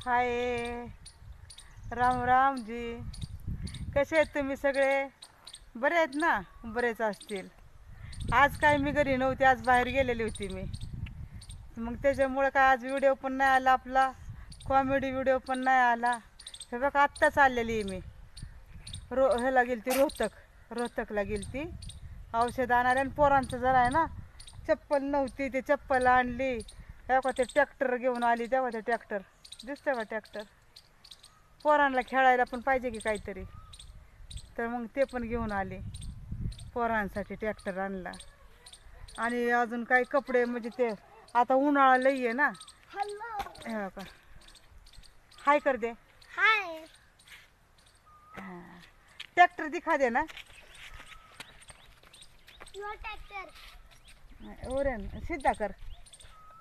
हाय, राम राम जी. कसे आहेत तुम्ही सगळे? बरे आहेत ना? बरेच असतील. आज काय मी घरी नव्हते, आज बाहेर गेलेली होती मी. मग त्याच्यामुळे काय आज व्हिडिओ पण नाही आला आपला, कॉमेडी व्हिडिओ पण नाही आला. हे बघा आत्ताच आलेली आहे मी. ह्याला गेलती रोहतकला गेलती औषध आणायला. आणि पोरांचं जरा आहे ना, चप्पल नव्हती, ते चप्पल आणली. तेव्हा ते ट्रॅक्टर घेऊन आली. तेव्हा ते ट्रॅक्टर दिसतंय का? ट्रॅक्टर पोरांना खेळायला पण पाहिजे की काहीतरी, तर मग ते पण घेऊन आले. पोरांसाठी ट्रॅक्टर आणला. आणि अजून काही कपडे, म्हणजे ते आता उन्हाळा लई आहे ना. हे का, हाय कर दे. हाय. ट्रॅक्टर दिखा दे ना. Your tractor. ओरेन सीधा कर,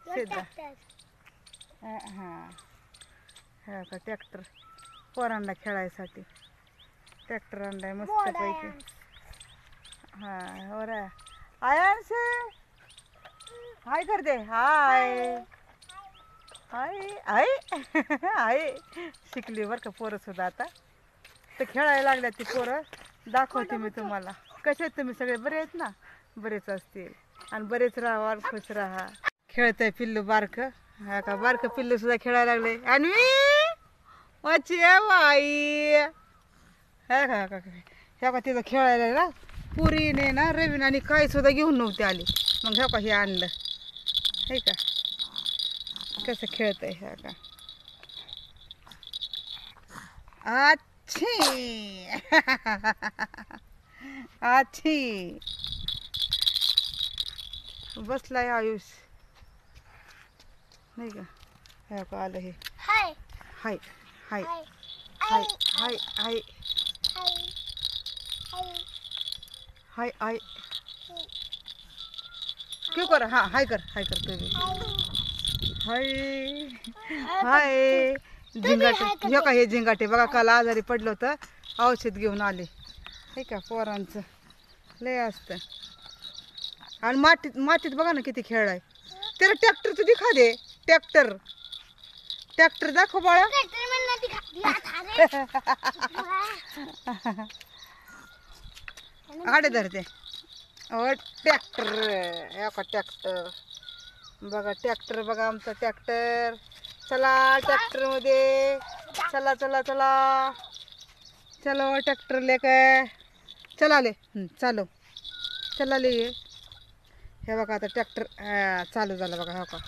योर सीधा. ट्रॅक्टर. हां, हा का ट्रॅक्टर पोरांना खेळायसाठी ट्रॅक्टर आणलाय मस्त पैकी. हां, हो रे आयांश, हाय कर दे. हाय हाय हाय हाय. शिकली बरं का पोरं सुद्धा आता, तर खेळायला लागल्यात ती पोरं. दाखवते मी तुम्हाला. कसे आहेत तुम्ही सगळे? बरे आहेत ना? बरेच असतील. आणि बरेच राहा, खुश राहा. खेळतंय पिल्लू बारक. हा का, बारक पिल्लू सुद्धा खेळायला लागले. आणि वाची बाई, हा का का ह्या का तिथं खेळायला ना. पुरीने ना रवीन आणि काही सुद्धा घेऊन नव्हते आली. मग ह्या का हे आणलं. हे का कसं खेळतंय. ह्या का अच्छी अच्छी. बसलाय आयुष, नाही का? ह्या का आलं हे. हाय. हाय हाय हाय. हाय हाय हाय हाय. हाय हाय. क्यों कर? हाँ हाय कर, हाय कर तुम्ही. हाय हाय. झिंगाटे, हे का हे झिंगाटे बघा, काल आजारी पडलं होतं, औषध घेऊन आले. हे का पोरांचं लय असतं. आणि मातीत मातीत बघा ना किती खेळाय. त्याला ट्रॅक्टरचं दिखा दे. ट्रॅक्टर ट्रॅक्टर दाखव बाळा. ट्रॅक्टर म्हणलं ती खाली आडे धरते. ओ ट्रॅक्टर, हे का ट्रॅक्टर बघा. ट्रॅक्टर बघा, आमचा ट्रॅक्टर. चला ट्रॅक्टर मध्ये, चला चला चला चलो ट्रॅक्टर लेकर चला ले. चालव, चला ले. हे बघा आता ट्रॅक्टर चालू झालं बघा. हो का,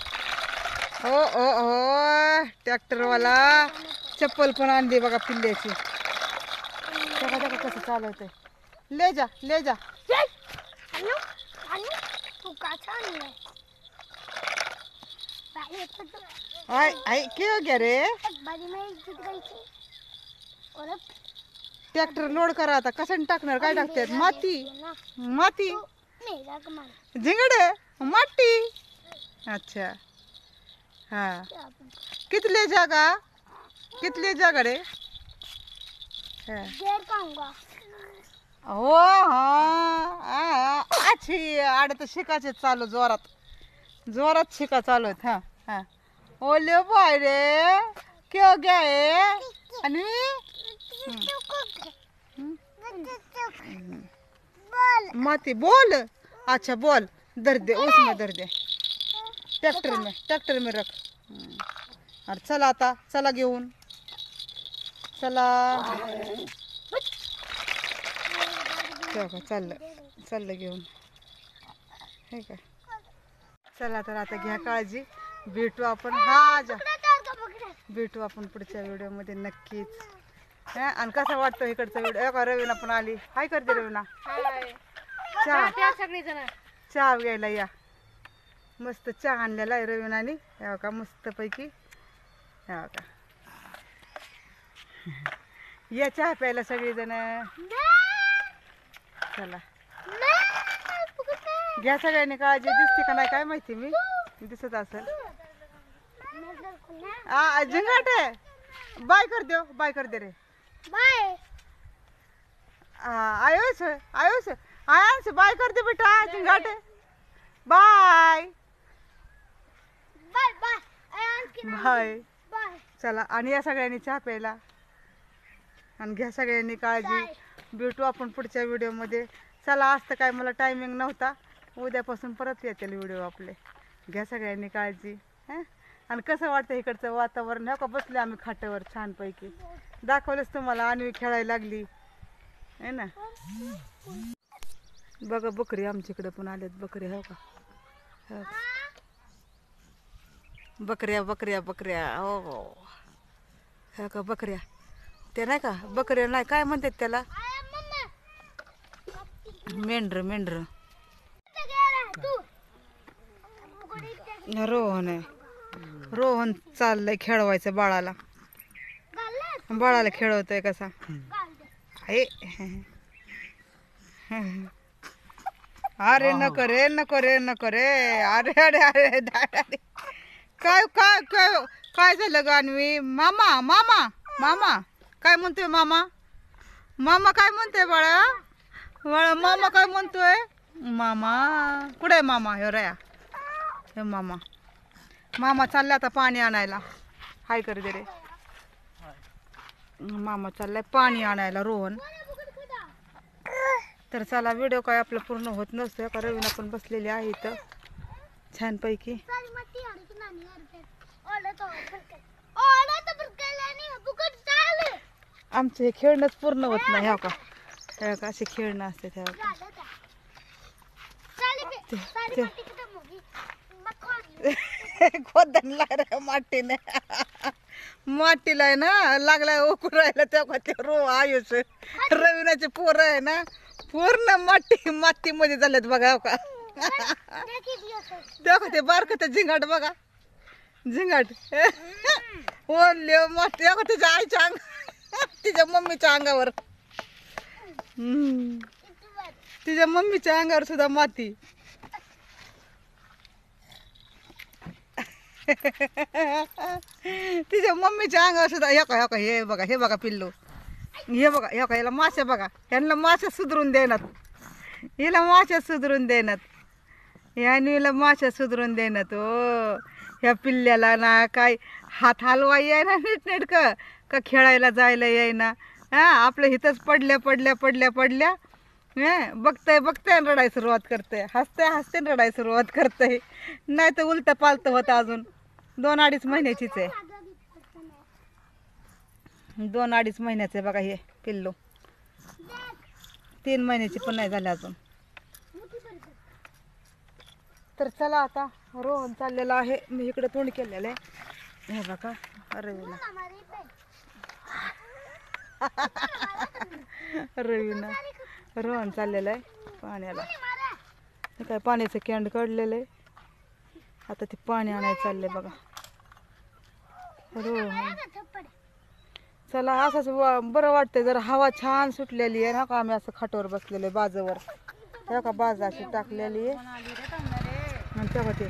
हो हो हो. ट्रॅक्टरवाला चप्पल पण आणली बघा पिल्ल्याची. बघा बघा कसं चालवतंय. ले जा ले जा. आय आय क्यों गया रे? ट्रॅक्टर लोड करा आता. कशाने टाकणार? काय टाकतात? माती माती झिंगड माती. अच्छा हाँ, कितले जागा, कितले जागा रे? हो हा अच्छी. आडे तर शिकायचे चालू, जोरात जोरात शिका चालू आहेत. हा हा. ओले बाय रे, क्यों गया है? आणि माती बोल. अच्छा बोल. धर दे, उसमें धर दे. ट्रॅक्टर में रख. अरे चला आता, चला घेऊन चला. चाललं घेऊन. हे का, चला तर आता घ्या काळजी. भेटू आपण. हा जा, भेटू आपण पुढच्या व्हिडिओमध्ये नक्कीच. हा, आणि कसा वाटतो इकडचा व्हिडिओ? का रवीना पण आली. हाय करते रवीना. चहा सगळी जण चहा घ्यायला या. मस्त चहा आणलेला आहे रवीनाने. हे का मस्त पैकी. हे का या चहा प्यायला सगळेजण. चला घ्या सगळ्यांनी काळजी. दिसते का नाही काय माहिती, मी दिसत असेल. झिंगाट बाय कर दे, बाय कर दे रे. बाय. आयुष आयुष आयांश बाय कर दे बेटा. Zingaat bye bye bye. Bye. Bye. चला आणि या सगळ्यांनी चहा प्यायला आणि घ्या सगळ्यांनी काळजी. भेटू आपण पुढच्या व्हिडिओमध्ये. चला आज तर काय मला टायमिंग नव्हता, उद्यापासून परत येतील व्हिडिओ आपले. घ्या सगळ्यांनी काळजी. हां आणि कसं वाटतं इकडचं वातावरण. हो का बसले आम्ही खाटावर छानपैकी. दाखवलंच तुम्हाला अन्वी खेळायला लागली आहे ना. बघा बकरी आमच्याकडे पण आल्यात बकरी. हो का हो. बकऱ्या बकऱ्या बकऱ्या हो हो हो का बकऱ्या. ते नाही का बकऱ्या नाही काय म्हणतात त्याला, मेंढर मेंढर. रोहन आहे. रोहन चाललंय खेळवायचं बाळाला. बाळाला खेळवतोय कसा आहे. अरे नको रे नको रे नको रे. अरे अरे अरे अरे काय काय काय काय झालं गानवी. मामा मामा मामा काय म्हणतोय मामा. मामा काय म्हणतोय बाळा. बाळा मामा काय म्हणतोय. मामा कुठे आहे मामा. हे रया हे मामा. मामा चालले आता पाणी आणायला. हाय कर दे रे. मामा चाललाय पाणी आणायला रोहन. तर चला व्हिडिओ काय आपला पूर्ण होत नसतो का. रवीना पण बसलेली आहे इथं छानपैकी. आमचं हे खेळणंच पूर्ण होत नाही. हो का हे का असे खेळणं असते त्या खोदनला रे मातीने. मातीला आहे ना लागलाय उकरायला तेव्हा ते आयुष्य. रवीनाचे पोरं आहे ना पूर्ण माती मातीमध्ये झालेत बघा. हो का तेव्हा ते बारक ते झिंगाट बघा झिंगाट. ओले माती का तिच्या आईच्या अंग तिच्या मम्मीच्या अंगावर. तिच्या मम्मीच्या अंगावर सुद्धा माती. तिच्या मम्मीच्या अंगावर सुद्धा. हे बघा हे बघा पिल्लू. हे बघा हे का याला माश्या बघा. ह्यांना माश्या सुधरून देणार. हिला माश्या सुधरून देणार. ह्याला माश्या सुधरून देणार. हो ह्या पिल्ल्याला ना काय हात हलवा याय ना नीटनेटकं का खेळायला जायला याय ना. हां आपलं हिथंच पडल्या पडल्या पडल्या पडल्या. बघतंय बघतंय रडायला सुरुवात करतंय. हसतंय हसते रडायला सुरुवात करतंय. नाही तर उलटं पालतं होतं. अजून 2-2.5 महिन्याचीच आहे. 2-2.5 महिन्याचं आहे बघा हे पिल्लू. 3 महिन्याची पण नाही झाली अजून. तर चला आता रोहन चाललेला आहे. मी इकडे तोंड केलेलं आहे हे बघा. रवीना रवीना रोहन चाललेलं आहे पाण्याला. हे काय पाण्याचं कॅन्ड काढलेलं आहे. आता ते पाणी आणायला चाललंय बघा रोहन. चला असंच बरं वाटतंय जरा हवा छान सुटलेली आहे ना का. आम्ही असं खाटावर बसलेलो आहे बाजूवर. हे का बाजू अशी टाकलेली आहे आणि तेव्हा ते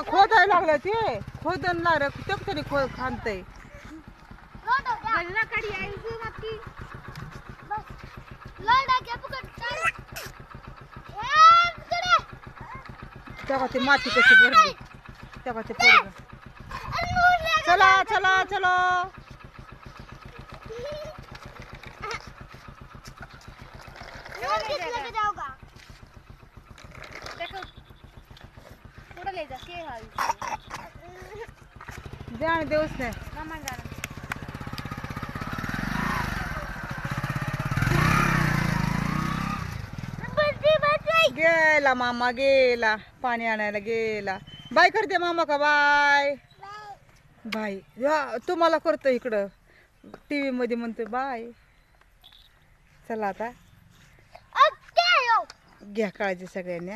खोदायला लागलं. ते खोदून लागलं ते तरी खांदतंय. तेव्हा ते माती कशी भरली तेव्हा ते पोरगं. चला चला चलो. ध्यान देऊच नाही. गेला मामा गेला पाणी आणायला गेला. बाय करते मामा का बाय बाय. तुम्हाला करतो इकडं टीव्ही मध्ये म्हणतोय बाय. चला आता घ्या काळजी सगळ्यांनी.